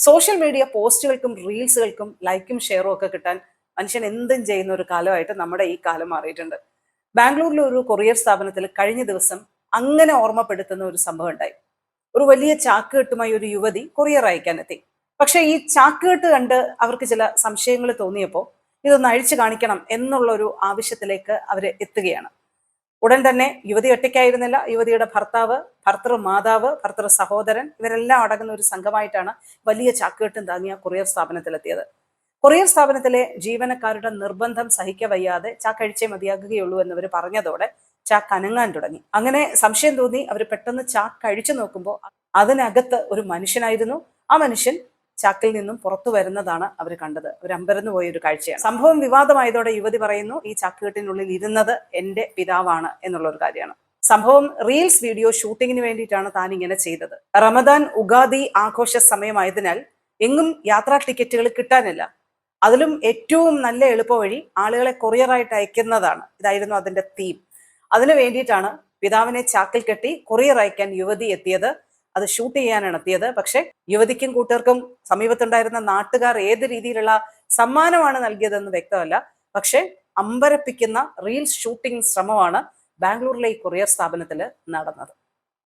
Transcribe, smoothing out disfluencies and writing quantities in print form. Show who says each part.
Speaker 1: Social media പോസ്റ്റുകൾക്കും റീൽസുകൾക്കും ലൈക്കും ഷെയറും ഒക്കെ കിട്ടാൻ മനുഷ്യൻ എന്തും ചെയ്യുന്ന ഒരു കാലമായിട്ട് നമ്മുടെ ഈ കാലം മാറിയിട്ടുണ്ട്. ബാംഗ്ലൂരിലെ ഒരു കൊറിയർ സ്ഥാപനത്തിൽ കഴിഞ്ഞ ദിവസം അങ്ങനെ ഓർമ്മപ്പെടുത്തുന്ന ഒരു സംഭവം ഉണ്ടായി. ഒരു വലിയ ചാക്കുകെട്ടുമായി ഒരു യുവതി കൊറിയർ അയക്കാൻ എത്തി. പക്ഷേ ഈ ചാക്കുകെട്ട് കണ്ട് അവർക്ക് ചില സംശയങ്ങൾ തോന്നിയപ്പോൾ ഇതൊന്ന് അഴിച്ചു കാണിക്കണം എന്നുള്ള ഒരു ആവശ്യത്തിലേക്ക് അവർ എത്തുകയാണ്. ഉടൻ തന്നെ യുവതി ഒറ്റയ്ക്കായിരുന്നില്ല. യുവതിയുടെ ഭർത്താവ്, ഭർത്തൃ മാതാവ്, ഭർത്തൃ സഹോദരൻ ഇവരെല്ലാം അടങ്ങുന്ന ഒരു സംഘമായിട്ടാണ് വലിയ ചാക്കുകെട്ടും താങ്ങിയ കൊറിയർ സ്ഥാപനത്തിലെത്തിയത്. കൊറിയർ സ്ഥാപനത്തിലെ ജീവനക്കാരുടെ നിർബന്ധം സഹിക്കവയ്യാതെ ചാക്കഴിച്ചേ മതിയാകുകയുള്ളൂ എന്നവർ പറഞ്ഞതോടെ ചാക്ക് അനങ്ങാൻ തുടങ്ങി. അങ്ങനെ സംശയം തോന്നി അവർ പെട്ടെന്ന് ചാക്ക് അഴിച്ചു നോക്കുമ്പോൾ അതിനകത്ത് ഒരു മനുഷ്യനായിരുന്നു. ആ മനുഷ്യൻ ചാക്കിൽ നിന്നും പുറത്തു വരുന്നതാണ് അവർ കണ്ടത്. അവർ അമ്പരന്ന് പോയ ഒരു കാഴ്ചയാണ്. സംഭവം വിവാദമായതോടെ യുവതി പറയുന്നു, ഈ ചാക്കുകെട്ടിനുള്ളിൽ ഇരുന്നത് എൻ്റെ പിതാവാണ് എന്നുള്ള ഒരു കാര്യമാണ്. സംഭവം റീൽസ് വീഡിയോ ഷൂട്ടിങ്ങിന് വേണ്ടിയിട്ടാണ് താൻ ഇങ്ങനെ ചെയ്തത്. റമദാൻ ഉഗാദി ആഘോഷ സമയമായതിനാൽ എങ്ങും യാത്രാ ടിക്കറ്റുകൾ കിട്ടാനില്ല. അതിലും ഏറ്റവും നല്ല എളുപ്പ വഴി ആളുകളെ കൊറിയറായിട്ട് അയക്കുന്നതാണ്. ഇതായിരുന്നു അതിന്റെ തീം. അതിനു വേണ്ടിയിട്ടാണ് പിതാവിനെ ചാക്കിൽ കെട്ടി കൊറിയർ അയക്കാൻ യുവതി എത്തിയത്. അത് ഷൂട്ട് ചെയ്യാനാണ് എത്തിയത്. പക്ഷെ യുവതിക്കും കൂട്ടർക്കും സമീപത്തുണ്ടായിരുന്ന നാട്ടുകാർ ഏത് രീതിയിലുള്ള സമ്മാനമാണ് നൽകിയതെന്ന് വ്യക്തമല്ല. പക്ഷെ അമ്പരപ്പിക്കുന്ന റീൽസ് ഷൂട്ടിംഗ് ശ്രമമാണ് ബാംഗ്ലൂരിലെ ഈ കൊറിയർ സ്ഥാപനത്തിൽ നടന്നത്.